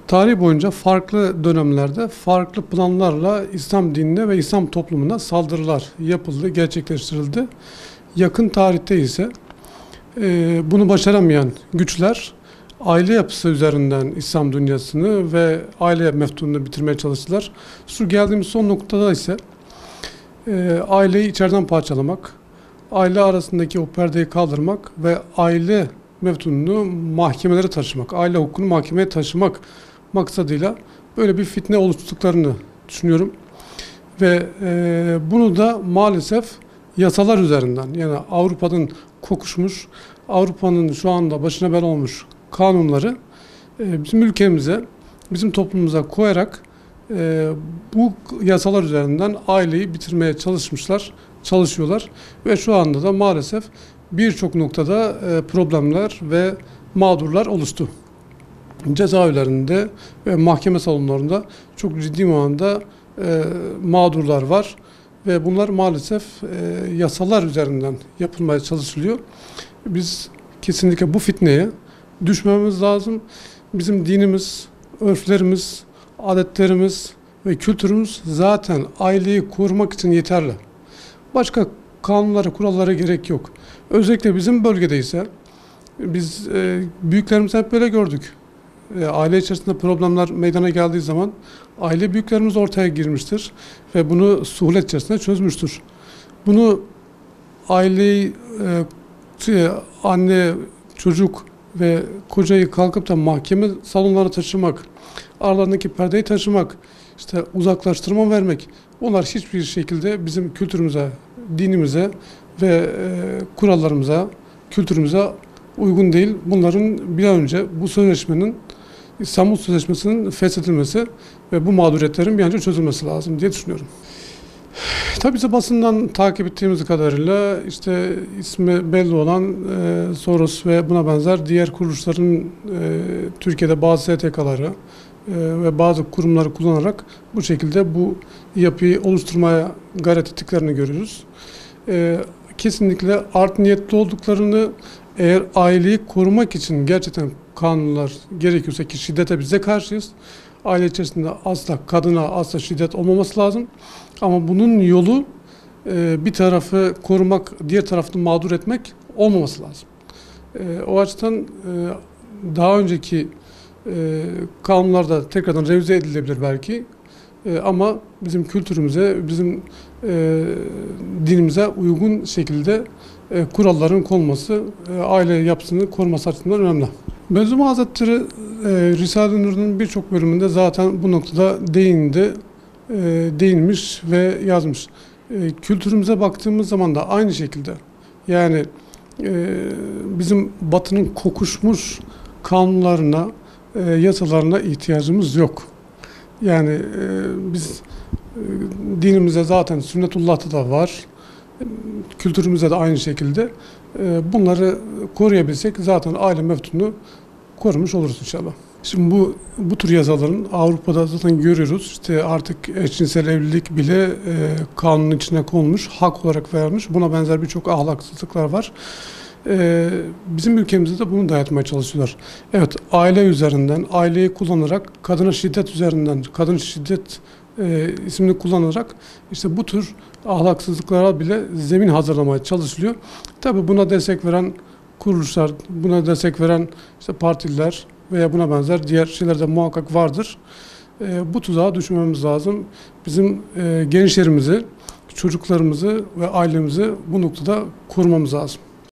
Tarih boyunca farklı dönemlerde farklı planlarla İslam dinine ve İslam toplumuna saldırılar yapıldı, gerçekleştirildi. Yakın tarihte ise bunu başaramayan güçler aile yapısı üzerinden İslam dünyasını ve aile meftununu bitirmeye çalıştılar. Şu geldiğimiz son noktada ise aileyi içeriden parçalamak, aile arasındaki o perdeyi kaldırmak ve aile meftununu mahkemelere taşımak, aile hukukunu mahkemeye taşımak maksadıyla böyle bir fitne oluşturduklarını düşünüyorum. Ve bunu da maalesef yasalar üzerinden, yani Avrupa'nın kokuşmuş, Avrupa'nın şu anda başına bela olmuş kanunları bizim ülkemize, bizim toplumumuza koyarak bu yasalar üzerinden aileyi bitirmeye çalışıyorlar. Ve şu anda da maalesef birçok noktada problemler ve mağdurlar oluştu. Cezaevlerinde ve mahkeme salonlarında çok ciddi manada mağdurlar var ve bunlar maalesef yasalar üzerinden yapılmaya çalışılıyor. Biz kesinlikle bu fitneye düşmememiz lazım. Bizim dinimiz, örflerimiz, adetlerimiz ve kültürümüz zaten aileyi korumak için yeterli. Başka kanunlara, kurallara gerek yok. Özellikle bizim bölgede ise biz büyüklerimiz hep böyle gördük. Aile içerisinde problemler meydana geldiği zaman aile büyüklerimiz ortaya girmiştir ve bunu suhulet içerisinde çözmüştür. Bunu aileyi, anne, çocuk ve kocayı kalkıp da mahkeme salonlarına taşımak, aralarındaki perdeyi taşımak, işte uzaklaştırma vermek, bunlar hiçbir şekilde bizim kültürümüze, dinimize ve kurallarımıza, kültürümüze uygun değil. Bunların bir an önce bu sözleşmenin, İstanbul Sözleşmesi'nin feshedilmesi ve bu mağduriyetlerin bir an önce çözülmesi lazım diye düşünüyorum. Tabii bize basından takip ettiğimiz kadarıyla işte ismi belli olan Soros ve buna benzer diğer kuruluşların Türkiye'de bazı STK'ları ve bazı kurumları kullanarak bu şekilde bu yapıyı oluşturmaya gayret ettiklerini görüyoruz. Kesinlikle art niyetli olduklarını, eğer aileyi korumak için gerçekten kanunlar gerekiyorsa, ki şiddete bize karşıyız. Aile içerisinde asla kadına asla şiddet olmaması lazım. Ama bunun yolu bir tarafı korumak, diğer tarafını mağdur etmek olmaması lazım. O açıdan daha önceki kanunlarda tekrardan revize edilebilir belki. Ama bizim kültürümüze, bizim dinimize uygun şekilde kuralların konması, aile yapısını koruması açısından önemli. Bediüzzaman Hazretleri Risale-i Nur'un birçok bölümünde zaten bu noktada değinmiş ve yazmış. Kültürümüze baktığımız zaman da aynı şekilde, yani bizim Batı'nın kokuşmuş kanunlarına, yasalarına ihtiyacımız yok. Yani biz dinimizde zaten sünnetullah'ta da var, kültürümüzde de aynı şekilde bunları koruyabilsek zaten aile meftununu korumuş oluruz inşallah. Şimdi bu tür yasaların Avrupa'da zaten görüyoruz. İşte artık eşcinsel evlilik bile kanunun içine konmuş, hak olarak verilmiş. Buna benzer birçok ahlaksızlıklar var. Bizim ülkemizde de bunu dayatmaya çalışıyorlar. Evet, aile üzerinden, aileyi kullanarak, kadına şiddet üzerinden, kadın şiddet ismini kullanarak işte bu tür ahlaksızlıklara bile zemin hazırlamaya çalışılıyor. Tabii buna destek veren kuruluşlar, buna destek veren işte partiler veya buna benzer diğer şeyler de muhakkak vardır. Bu tuzağa düşmememiz lazım. Bizim gençlerimizi, çocuklarımızı ve ailemizi bu noktada korumamız lazım.